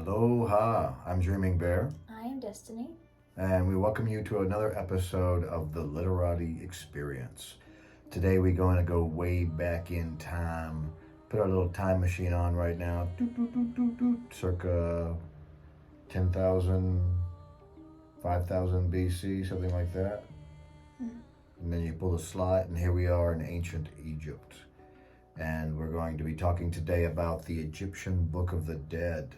Aloha, I'm DreamingBear, I am Destiny. and we welcome you to another episode of the Literati Experience. Today we're going to go way back in time, put our little time machine on right now, circa 10,000, 5,000 BC, something like that. And then you pull the slot, and here we are in ancient Egypt. And we're going to be talking today about the Egyptian Book of the Dead,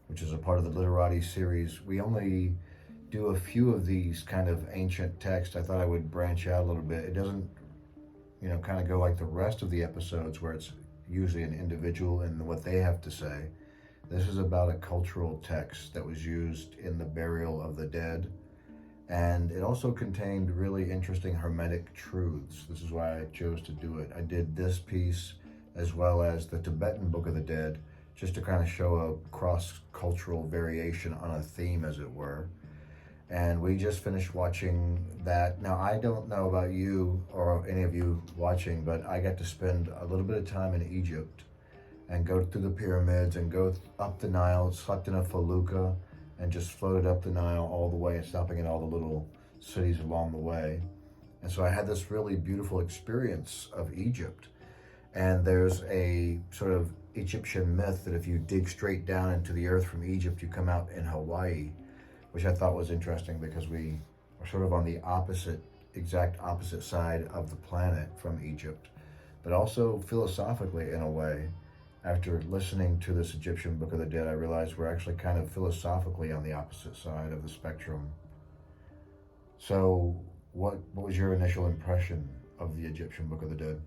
which is a part of the Literati series. We only do a few of these kind of ancient texts. I thought I would branch out a little bit. It doesn't, kind of go like the rest of the episodes where it's usually an individual and what they have to say. This is about a cultural text that was used in the burial of the dead. And it also contained really interesting hermetic truths. This is why I chose to do it. I did this piece as well as the Tibetan Book of the Dead, just to kind of show a cross-cultural variation on a theme, as it were. And we just finished watching that. Now, I don't know about you or any of you watching, but I got to spend a little bit of time in Egypt and go through the pyramids and go up the Nile, slept in a felucca, and just floated up the Nile all the way and stopping in all the little cities along the way. And so I had this really beautiful experience of Egypt. And there's a sort of Egyptian myth that if you dig straight down into the earth from Egypt, you come out in Hawaii, which I thought was interesting because we are sort of on the exact opposite side of the planet from Egypt. But also philosophically, in a way, after listening to this Egyptian Book of the Dead, I realized we're actually kind of philosophically on the opposite side of the spectrum. So what was your initial impression of the Egyptian Book of the Dead?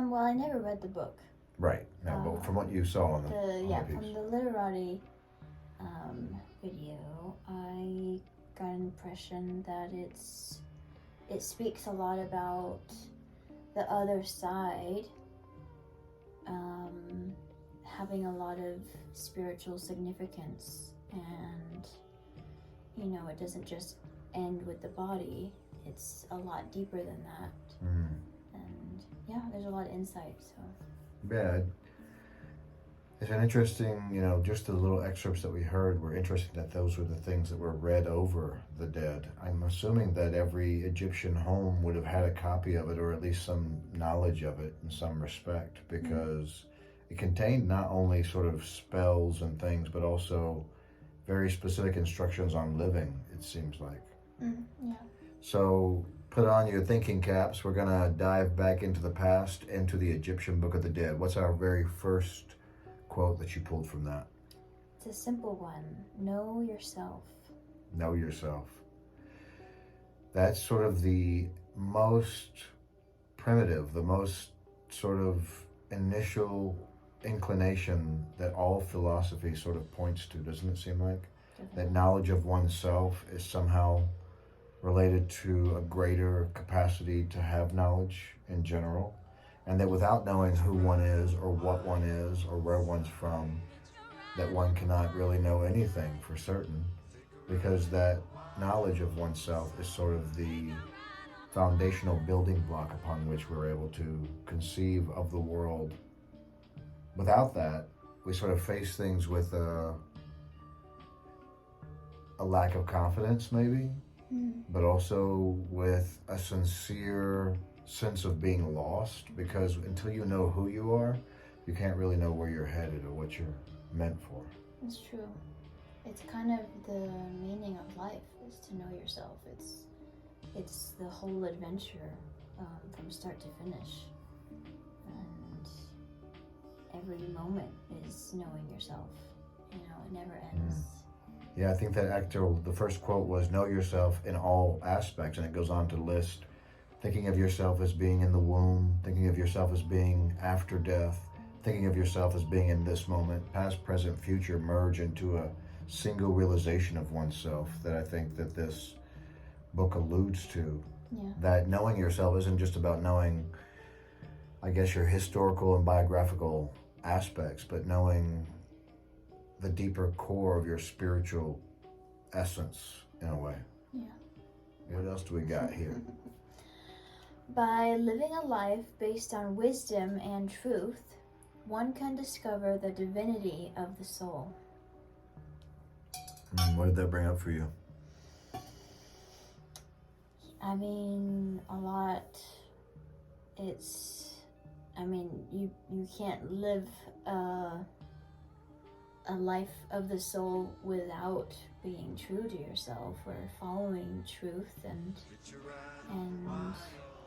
Well, I never read the book. Right. Now, but from what you saw on the piece. From the Literati video, I got an impression that it speaks a lot about the other side having a lot of spiritual significance, and it doesn't just end with the body. It's a lot deeper than that. And yeah, there's a lot of insight. So yeah, it's an interesting, just the little excerpts that we heard were interesting, that those were the things that were read over the dead. I'm assuming that every Egyptian home would have had a copy of it, or at least some knowledge of it in some respect, because it contained not only sort of spells and things, but also very specific instructions on living, it seems like. Yeah. So put on your thinking caps. We're going to dive back into the past, into the Egyptian Book of the Dead. What's our very first quote that you pulled from that? It's a simple one. Know yourself. Know yourself. That's sort of the most primitive, the most sort of initial inclination that all philosophy sort of points to, doesn't it seem like? Definitely. That knowledge of oneself is somehow related to a greater capacity to have knowledge in general, and that without knowing who one is or what one is or where one's from, that one cannot really know anything for certain, because that knowledge of oneself is sort of the foundational building block upon which we're able to conceive of the world. Without that, we sort of face things with a lack of confidence, maybe, but also with a sincere sense of being lost, because until you know who you are, you can't really know where you're headed or what you're meant for. It's true. It's kind of the meaning of life, is to know yourself. It's the whole adventure from start to finish, and every moment is knowing yourself. It never ends. Yeah, I think that the first quote was, know yourself in all aspects, and it goes on to list thinking of yourself as being in the womb, thinking of yourself as being after death, thinking of yourself as being in this moment, past, present, future, merge into a single realization of oneself, that I think that this book alludes to. Yeah. That knowing yourself isn't just about knowing, I guess, your historical and biographical aspects, but knowing the deeper core of your spiritual essence, in a way. Yeah. What else do we got here? By living a life based on wisdom and truth, one can discover the divinity of the soul. What did that bring up for you? I mean, a lot. It's, I mean, you can't live a life of the soul without being true to yourself or following truth, and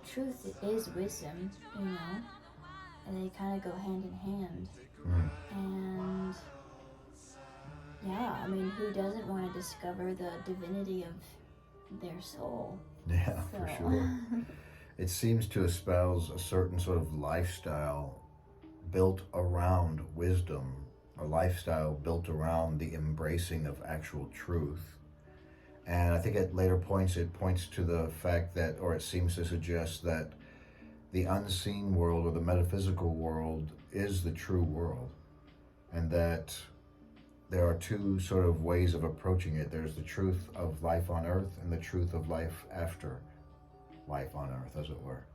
truth is wisdom, you know, and they kind of go hand in hand. And yeah, I mean, who doesn't want to discover the divinity of their soul? Yeah, for sure. It seems to espouse a certain sort of lifestyle built around wisdom, a lifestyle built around the embracing of actual truth. And I think at later points it points to the fact that, or it seems to suggest that the unseen world or the metaphysical world is the true world, and that there are two sort of ways of approaching it. There's the truth of life on earth and the truth of life after life on earth, as it were.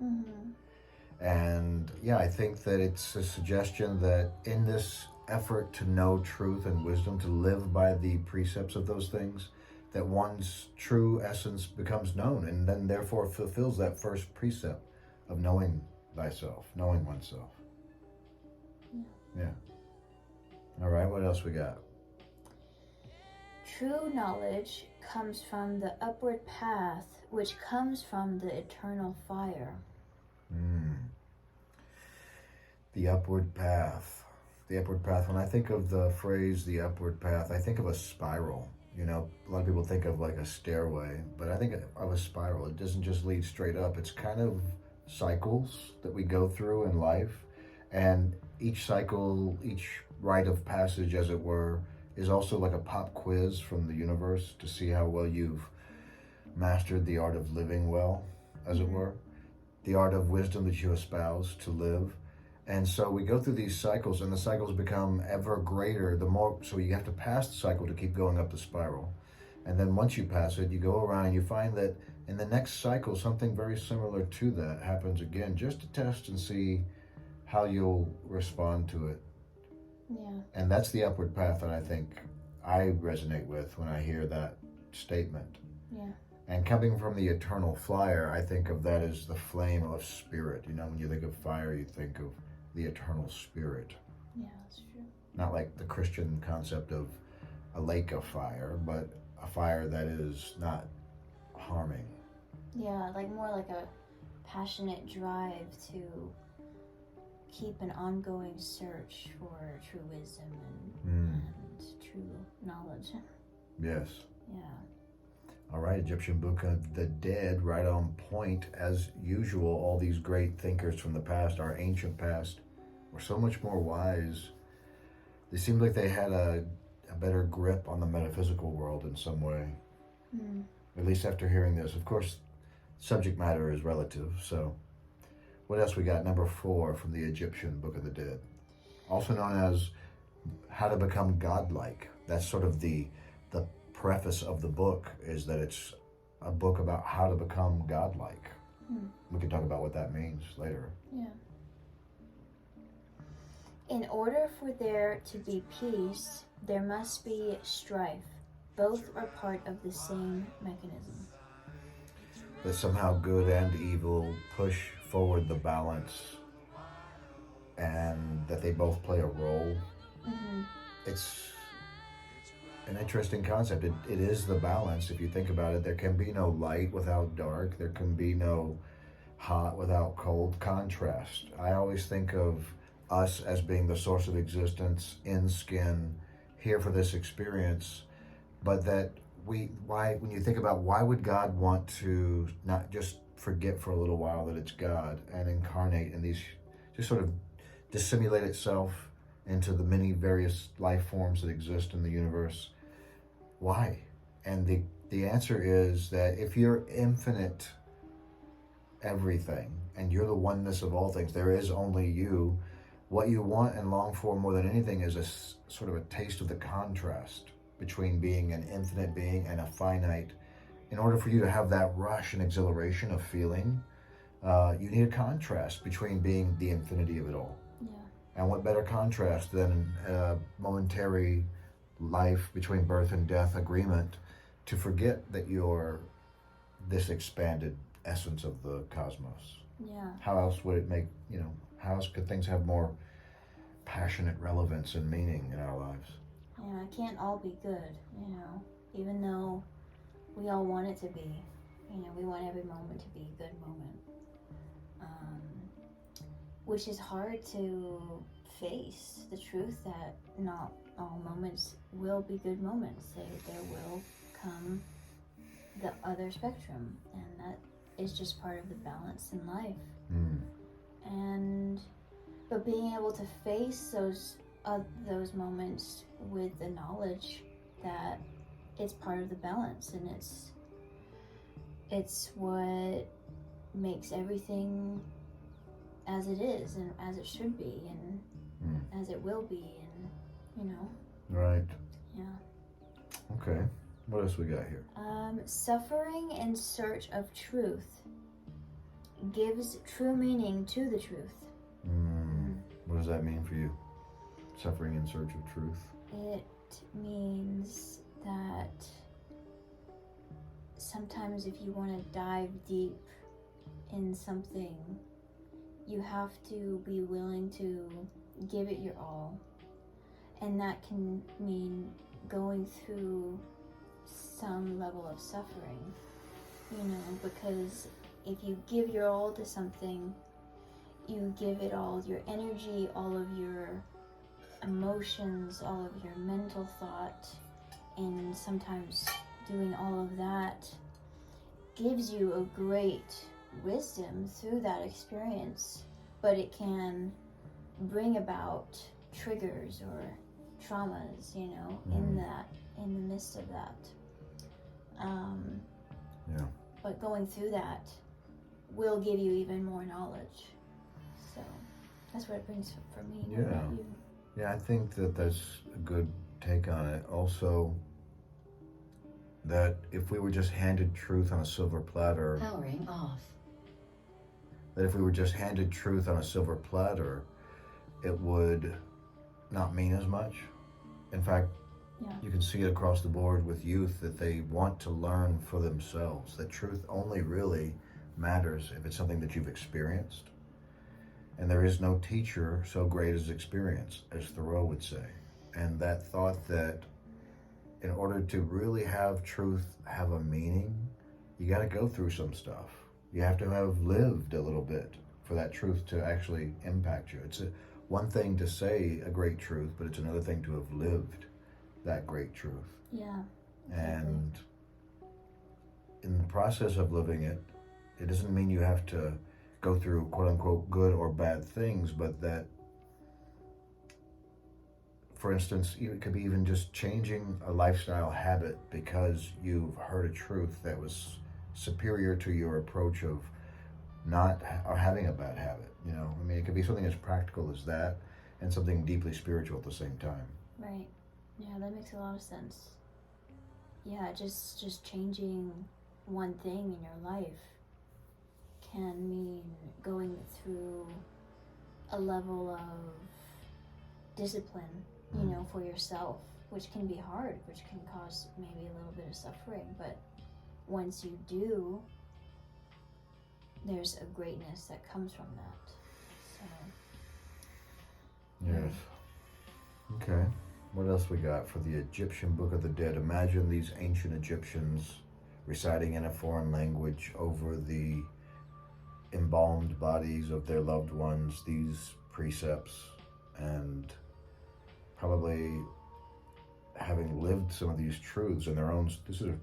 And yeah, I think that it's a suggestion that in this effort to know truth and wisdom, to live by the precepts of those things, that one's true essence becomes known, and then therefore fulfills that first precept of knowing thyself, knowing oneself. Yeah. All right, what else we got? True knowledge comes from the upward path, which comes from the eternal fire. The upward path. The upward path. When I think of the phrase the upward path, I think of a spiral. You know, a lot of people think of like a stairway, but I think of a spiral. It doesn't just lead straight up. It's kind of cycles that we go through in life. And each cycle, each rite of passage, as it were, is also like a pop quiz from the universe to see how well you've mastered the art of living well, as it were, the art of wisdom that you espouse to live. And so we go through these cycles, and the cycles become ever greater the more, so you have to pass the cycle to keep going up the spiral. And then once you pass it, you go around and you find that in the next cycle, something very similar to that happens again, just to test and see how you'll respond to it. Yeah. And that's the upward path that I think I resonate with when I hear that statement. Yeah. And coming from the eternal fire, I think of that as the flame of spirit. You know, when you think of fire, you think of the eternal spirit. Yeah, that's true. Not like the Christian concept of a lake of fire, but a fire that is not harming. Yeah, like more like a passionate drive to keep an ongoing search for true wisdom and true knowledge. Yes. Yeah. All right, Egyptian Book of the Dead, right on point. As usual, all these great thinkers from the past, our ancient past, were so much more wise. They seemed like they had a better grip on the metaphysical world in some way. At least after hearing this. Of course, subject matter is relative, so... What else we got? Number 4 from the Egyptian Book of the Dead. Also known as How to Become Godlike. That's sort of the preface of the book, is that it's a book about how to become godlike. We can talk about what that means later. Yeah. In order for there to be peace, there must be strife. Both are part of the same mechanism. That somehow good and evil push forward the balance, and that they both play a role. It's an interesting concept. It is the balance. If you think about it, there can be no light without dark. There can be no hot without cold. Contrast. I always think of us as being the source of existence, in skin, here for this experience, but that when you think about why would God want to not just forget for a little while that it's God and incarnate in these, just sort of dissimulate itself into the many various life forms that exist in the universe? Why? And the answer is that if you're infinite everything and you're the oneness of all things, there is only you. What you want and long for more than anything is a sort of a taste of the contrast between being an infinite being and a finite. In order for you to have that rush and exhilaration of feeling, you need a contrast between being the infinity of it all. Yeah. And what better contrast than a momentary life between birth and death agreement to forget that you're this expanded essence of the cosmos. Yeah. How else would it make, how else could things have more passionate relevance and meaning in our lives? Yeah, it can't all be good, even though we all want it to be. We want every moment to be a good moment. Which is hard to face the truth that not all moments will be good moments. There will come the other spectrum, and that is just part of the balance in life. But being able to face those moments with the knowledge that it's part of the balance, and it's what makes everything as it is and as it should be and as it will be, and Right. Yeah. Okay. What else we got here? Suffering in search of truth gives true meaning to the truth. What does that mean for you? Suffering in search of truth? It means that sometimes if you want to dive deep in something, you have to be willing to give it your all. And that can mean going through some level of suffering, because if you give your all to something, you give it all your energy, all of your emotions, all of your mental thought, and sometimes doing all of that gives you a great wisdom through that experience, but it can bring about triggers or traumas, in the midst of that. Yeah. But going through that will give you even more knowledge. So that's what it brings for me. What about you? Yeah, I think that's a good take on it. Also, that if we were just handed truth on a silver platter, Powering off. that if we were just handed truth on a silver platter, it would not mean as much. In fact, you can see it across the board with youth that they want to learn for themselves. That truth only really matters if it's something that you've experienced. And there is no teacher so great as experience, as Thoreau would say. And that thought that in order to really have truth have a meaning, you got to go through some stuff. You have to have lived a little bit for that truth to actually impact you. It's one thing to say a great truth, but it's another thing to have lived that great truth. Yeah. And in the process of living it, it doesn't mean you have to go through quote unquote good or bad things, but that, for instance, it could be even just changing a lifestyle habit because you've heard a truth that was superior to your approach of not or having a bad habit. It could be something as practical as that and something deeply spiritual at the same time. Right. Yeah, that makes a lot of sense. Yeah, just changing one thing in your life can mean going through a level of discipline, for yourself, which can be hard, which can cause maybe a little bit of suffering, but once you do, there's a greatness that comes from that. So, Yes. Okay. What else we got for the Egyptian Book of the Dead? Imagine these ancient Egyptians reciting in a foreign language over the embalmed bodies of their loved ones these precepts, and probably having lived some of these truths in their own.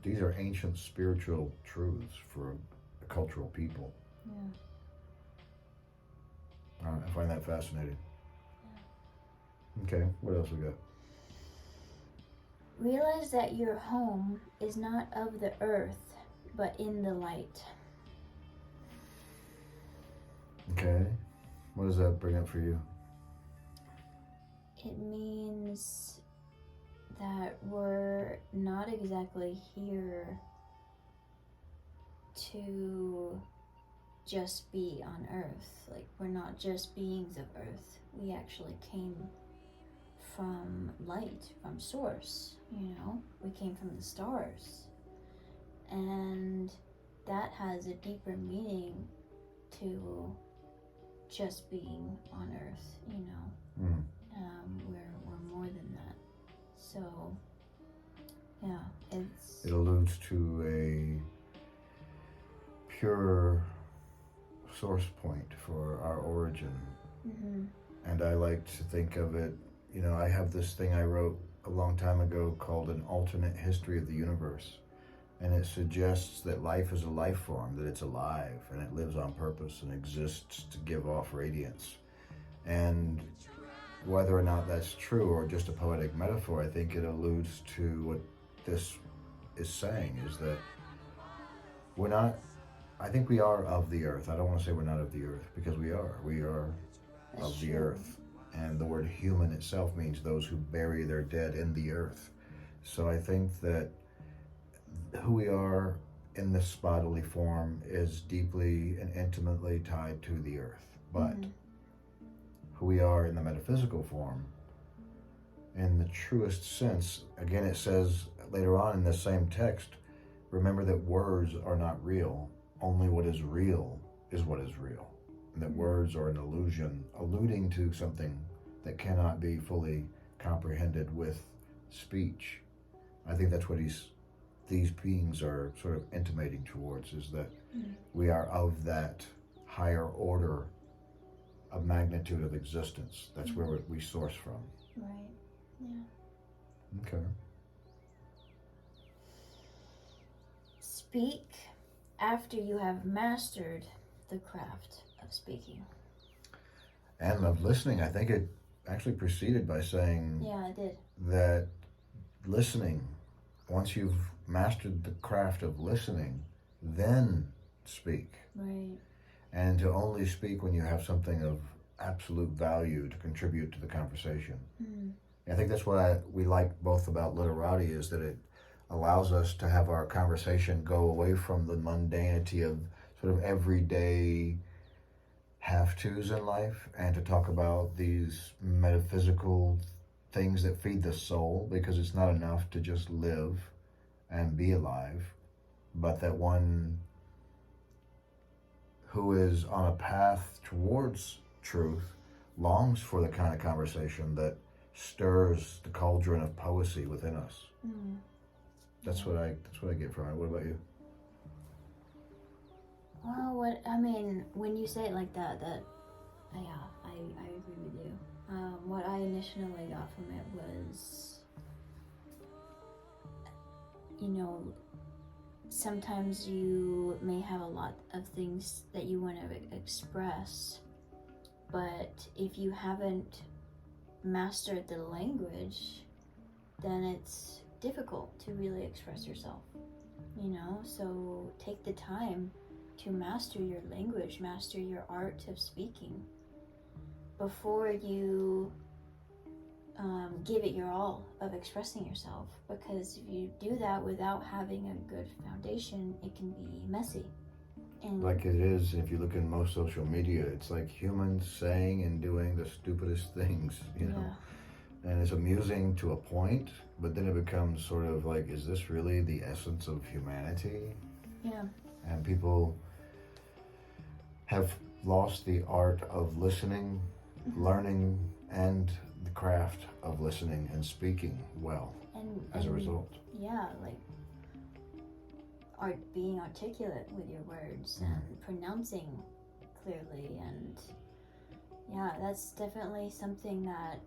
These are ancient spiritual truths for a cultural people. Yeah. I find that fascinating. Okay, what else we got? Realize that your home is not of the earth, but in the light. Okay, what does that bring up for you? It means that we're not exactly here to just be on earth. Like, we're not just beings of earth. we actually came from light, from source, you know? We came from the stars. And that has a deeper meaning to just being on Earth, you know? Mm. We're more than that. So, yeah, It alludes to a pure source point for our origin. Mm-hmm. And I like to think of it, you know, I have this thing I wrote a long time ago called An Alternate History of the Universe. And it suggests that life is a life form, that it's alive and it lives on purpose and exists to give off radiance. And whether or not that's true or just a poetic metaphor, I think it alludes to what this is saying, is that we're not, I think we are of the earth. I don't want to say we're not of the earth, because we are. We are That's of the true. earth. And the word human itself means those who bury their dead in the earth. So I think that who we are in this bodily form is deeply and intimately tied to the earth. But who we are in the metaphysical form, in the truest sense, again, it says later on in the same text, remember that words are not real. Only what is real is what is real. And that words are an illusion, alluding to something that cannot be fully comprehended with speech. I think that's what these beings are sort of intimating towards, is that we are of that higher order of magnitude of existence. That's where we source from. Right, yeah. Okay. Speak after you have mastered the craft of speaking. And of listening, I think it actually preceded by saying Yeah, it did. that listening, once you've mastered the craft of listening, then speak. Right. And to only speak when you have something of absolute value to contribute to the conversation. I think that's what we like both about Literati, is that it allows us to have our conversation go away from the mundanity of sort of everyday have-tos in life, and to talk about these metaphysical things that feed the soul, because it's not enough to just live and be alive, but that one who is on a path towards truth longs for the kind of conversation that stirs the cauldron of poesy within us. That's what I get from it. What about you? Well, when you say it like that, yeah, I agree with you. What I initially got from it was, you know, sometimes you may have a lot of things that you want to express, but if you haven't mastered the language, then it's difficult to really express yourself, you know? So take the time to master your language, master your art of speaking before you give it your all of expressing yourself, because if you do that without having a good foundation, it can be messy. And Like it is, if you look in most social media, it's like humans saying and doing the stupidest things, you know? And it's amusing to a point, but then it becomes sort of like, is this really the essence of humanity? Yeah. And people have lost the art of listening, learning, and the craft of listening and speaking well as a result. Yeah, like being articulate with your words and pronouncing clearly, and yeah, that's definitely something that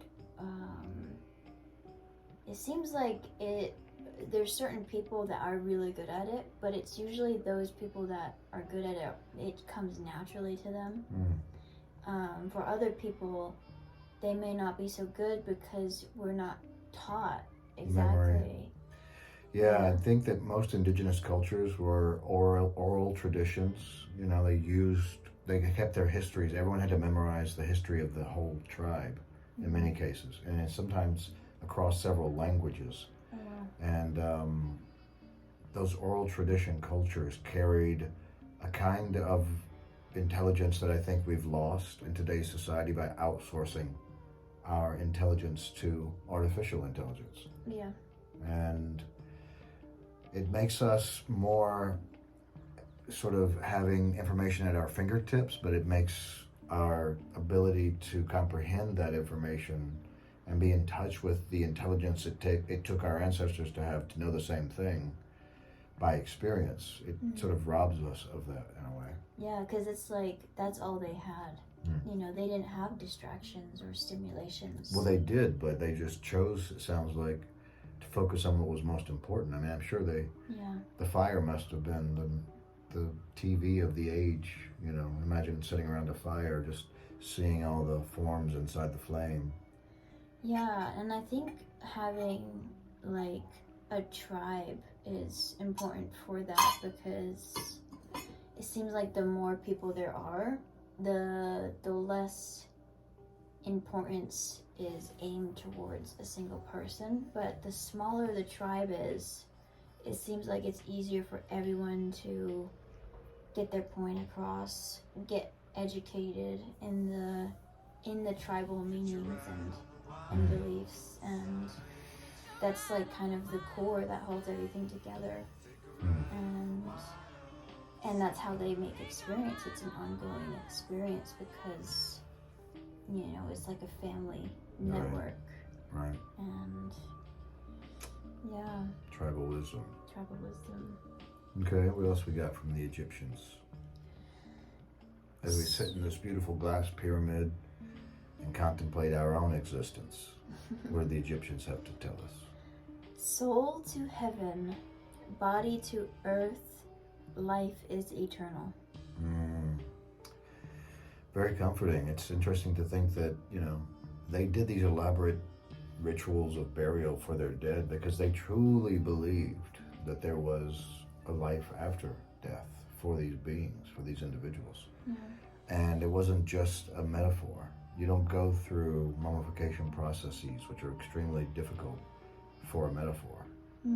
it seems like there's certain people that are really good at it, but it's usually those people that are good at it, it comes naturally to them. For other people, they may not be so good because we're not taught exactly. Memory. Yeah, I think that most indigenous cultures were oral traditions. You know, they kept their histories. Everyone had to memorize the history of the whole tribe in many cases, and sometimes across several languages. And those oral tradition cultures carried a kind of intelligence that I think we've lost in today's society by outsourcing our intelligence to artificial intelligence. Yeah. And it makes us more sort of having information at our fingertips, but it makes our ability to comprehend that information and be in touch with the intelligence it took our ancestors to have to know the same thing by experience. It sort of robs us of that in a way. Yeah, because it's like that's all they had. You know, they didn't have distractions or stimulations. Well, they did, but they just chose, it sounds like, to focus on what was most important. I mean, I'm sure the fire must have been the TV of the age. You know, imagine sitting around a fire, just seeing all the forms inside the flame. Yeah, and I think having like a tribe is important for that, because it seems like the more people there are, the less importance is aimed towards a single person. But the smaller the tribe is, it seems like it's easier for everyone to get their point across, get educated in the tribal meanings and beliefs, and that's like kind of the core that holds everything together. And that's how they make experience. It's an ongoing experience because, you know, it's like a family network. Right. And yeah. Tribal wisdom. Okay, what else we got from the Egyptians? As we sit in this beautiful glass pyramid and contemplate our own existence, what do the Egyptians have to tell us? Soul to heaven, body to earth, life is eternal. Very comforting. It's interesting to think that, you know, they did these elaborate rituals of burial for their dead because they truly believed that there was a life after death for these beings, for these individuals. And it wasn't just a metaphor. You don't go through mummification processes, which are extremely difficult, for a metaphor.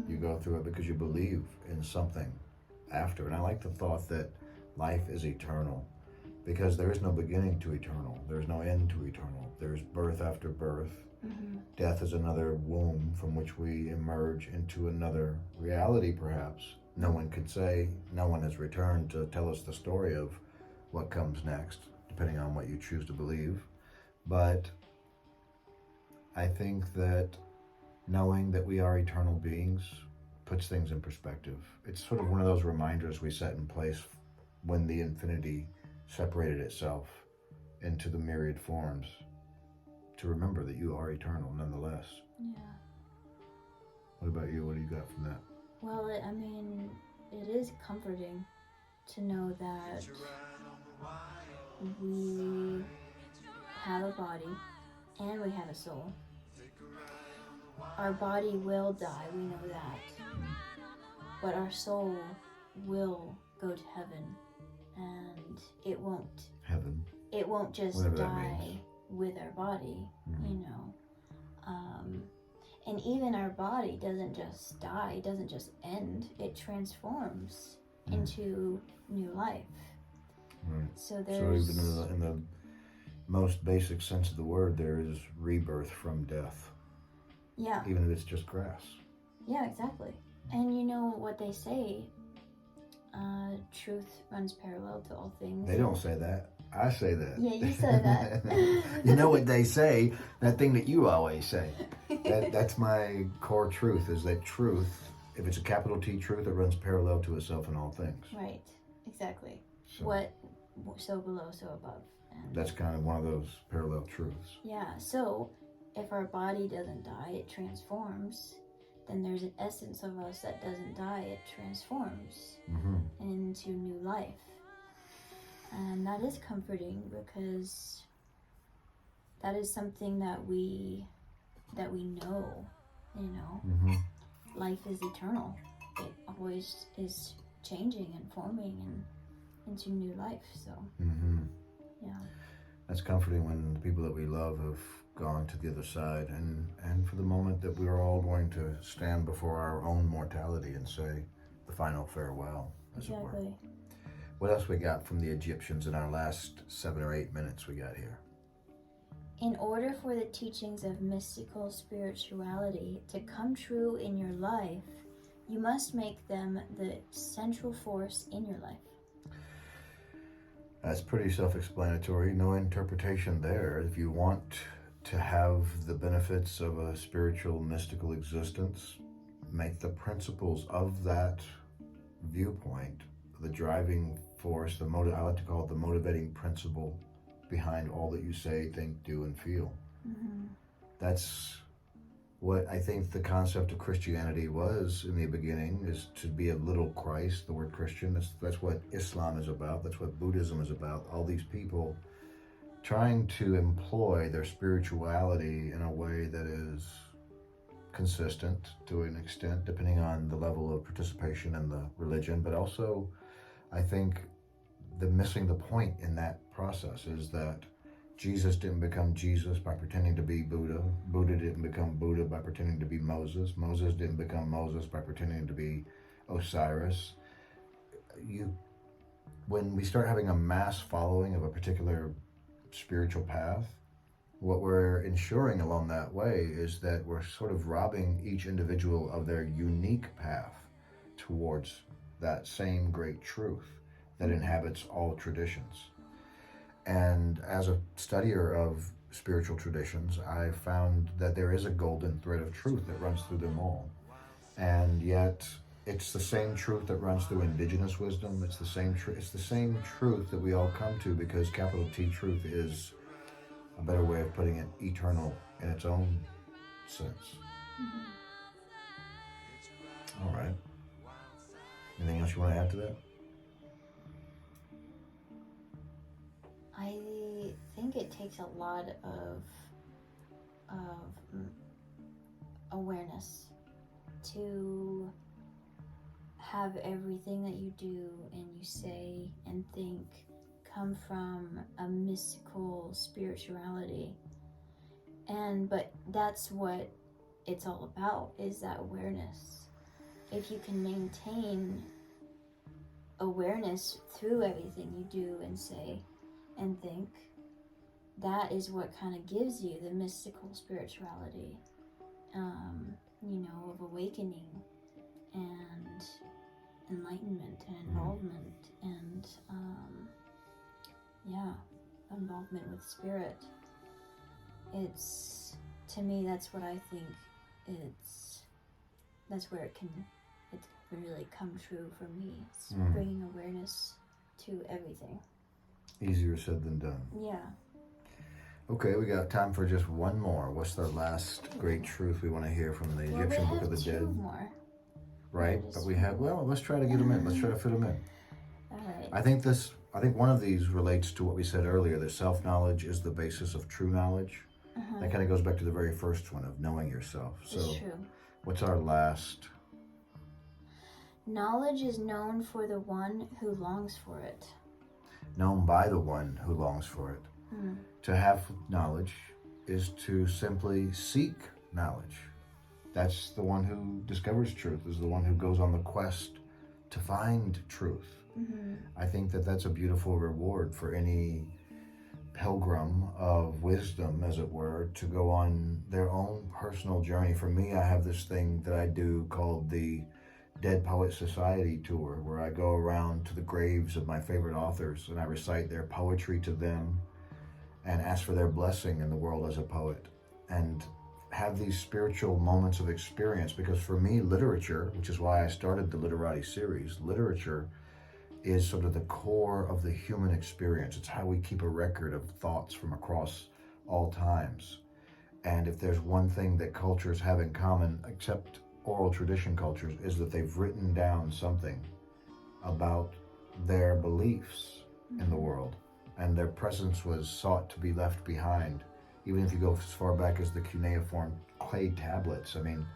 You go through it because you believe in something after. And I like the thought that life is eternal, because there is no beginning to eternal. There's no end to eternal. There's birth after birth. Death is another womb from which we emerge into another reality, perhaps. No one could say. No one has returned to tell us the story of what comes next, depending on what you choose to believe. But I think that knowing that we are eternal beings puts things in perspective. It's sort of one of those reminders we set in place when the infinity separated itself into the myriad forms, to remember that you are eternal nonetheless. Yeah. What about you? What do you got from that? Well, I mean, it is comforting to know that we have a body and we have a soul. Our body will die, we know that. But our soul will go to heaven, and it won't. Heaven. It won't just Whatever that die means. with our body, you know. And even our body doesn't just die, it doesn't just end, it transforms into new life. Right. So there's... So even in the most basic sense of the word, there is rebirth from death. Yeah. Even if it's just grass. Yeah, exactly. And you know what they say, truth runs parallel to all things. They don't say that. I say that. Yeah, you said that. You know what they say, that thing that you always say. That's my core truth, is that truth, if it's a capital T truth, it runs parallel to itself in all things. Right, exactly. So, What so below, so above. And that's kind of one of those parallel truths. yeah, so if our body doesn't die, it transforms. Then there's an essence of us that doesn't die, it transforms into new life. And that is comforting, because that is something that we know, you know. Life is eternal. It always is changing and forming and into new life, so yeah. That's comforting when the people that we love have gone to the other side, and for the moment that we are all going to stand before our own mortality and say the final farewell, as it were. Exactly. What else we got from the Egyptians in our last 7 or 8 minutes we got here? In order for the teachings of mystical spirituality to come true in your life, you must make them the central force in your life. That's pretty self-explanatory. No interpretation there. If you want to have the benefits of a spiritual, mystical existence, make the principles of that viewpoint the driving force, I like to call it the motivating principle behind all that you say, think, do, and feel. Mm-hmm. That's what I think the concept of Christianity was in the beginning, is to be a little Christ, the word Christian. That's what Islam is about. That's what Buddhism is about. All these people trying to employ their spirituality in a way that is consistent to an extent, depending on the level of participation in the religion. But also, I think missing the point in that process is that Jesus didn't become Jesus by pretending to be Buddha. Buddha didn't become Buddha by pretending to be Moses. Moses didn't become Moses by pretending to be Osiris. When we start having a mass following of a particular spiritual path, what we're ensuring along that way is that we're sort of robbing each individual of their unique path towards that same great truth that inhabits all traditions. And as a studier of spiritual traditions, I found that there is a golden thread of truth that runs through them all. And yet, it's the same truth that runs through indigenous wisdom. It's the same truth that we all come to, because capital T truth is, a better way of putting it, eternal in its own sense. Mm-hmm. All right. Anything else you want to add to that? I think it takes a lot of awareness to have everything that you do and you say and think come from a mystical spirituality. But that's what it's all about, is that awareness. If you can maintain awareness through everything you do and say and think, that is what kind of gives you the mystical spirituality, of awakening and enlightenment and involvement and involvement with spirit. It's, to me, that's what I think that's where it's really come true for me. It's bringing awareness to everything. Easier said than done. Yeah. Okay, we got time for just one more. What's the last great truth we want to hear from the Egyptian Book of the Dead? Two more. Right, but we have, let's try to get them in. Let's try to fit them in. All right. I think one of these relates to what we said earlier, that self-knowledge is the basis of true knowledge. Uh-huh. That kind of goes back to the very first one of knowing yourself. So it's true. What's our last? Knowledge is known for the one who longs for it. Known by the one who longs for it. To have knowledge is to simply seek knowledge. That's the one who discovers truth, is the one who goes on the quest to find truth. Mm-hmm. I think that that's a beautiful reward for any pilgrim of wisdom, as it were, to go on their own personal journey. For me, I have this thing that I do called the Dead Poet Society Tour, where I go around to the graves of my favorite authors and I recite their poetry to them and ask for their blessing in the world as a poet, and have these spiritual moments of experience. Because for me, literature, which is why I started the Literati series, literature is sort of the core of the human experience. It's how we keep a record of thoughts from across all times. And if there's one thing that cultures have in common, except oral tradition cultures, is that they've written down something about their beliefs in the world, and their presence was sought to be left behind. Even if you go as far back as the cuneiform clay tablets, I mean,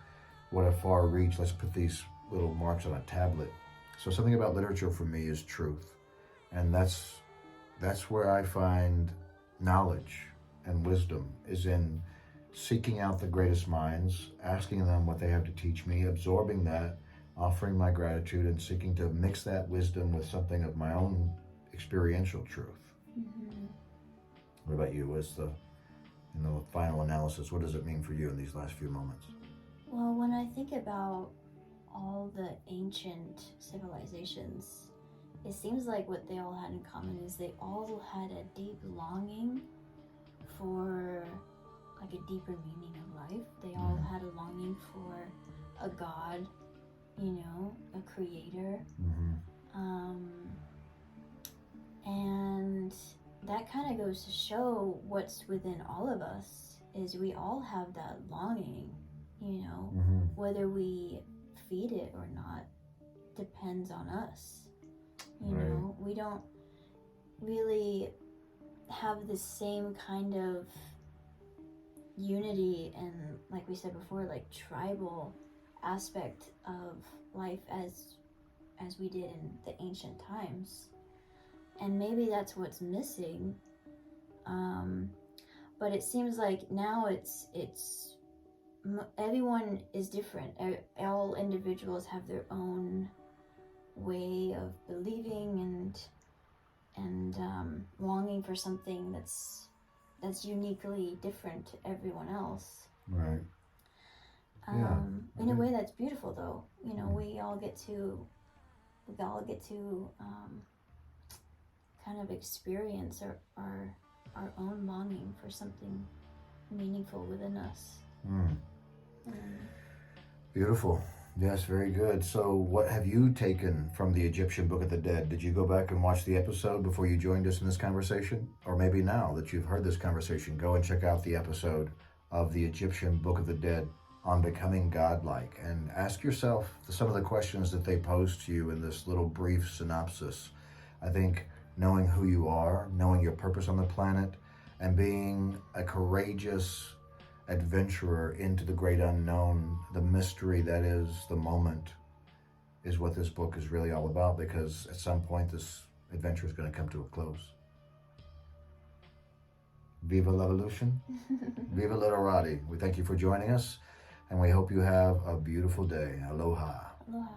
what a far reach. Let's put these little marks on a tablet. So something about literature for me is truth. And that's where I find knowledge and wisdom, is in seeking out the greatest minds, asking them what they have to teach me, absorbing that, offering my gratitude, and seeking to mix that wisdom with something of my own experiential truth. Mm-hmm. What about you? What's the In the final analysis, what does it mean for you in these last few moments? Well, when I think about all the ancient civilizations, it seems like what they all had in common is they all had a deep longing for like a deeper meaning of life. They all had a longing for a god, you know, a creator. And that kind of goes to show what's within all of us is we all have that longing, you know, whether we feed it or not depends on us. You know, we don't really have the same kind of unity and, like we said before, like tribal aspect of life as we did in the ancient times. And maybe that's what's missing. But it seems like now it's everyone is different. All individuals have their own way of believing and longing for something that's uniquely different to everyone else. Right. In a way that's beautiful, though. You know, we all get to kind of experience our own longing for something meaningful within us. Beautiful. Yes, very good. So what have you taken from the Egyptian Book of the Dead? Did you go back and watch the episode before you joined us in this conversation? Or maybe now that you've heard this conversation, go and check out the episode of the Egyptian Book of the Dead on becoming godlike and ask yourself some of the questions that they pose to you in this little brief synopsis. I think knowing who you are, knowing your purpose on the planet, and being a courageous adventurer into the great unknown, the mystery that is the moment, is what this book is really all about, because at some point this adventure is going to come to a close. Viva l'evolution. Viva Literati. We thank you for joining us, and we hope you have a beautiful day. Aloha. Aloha.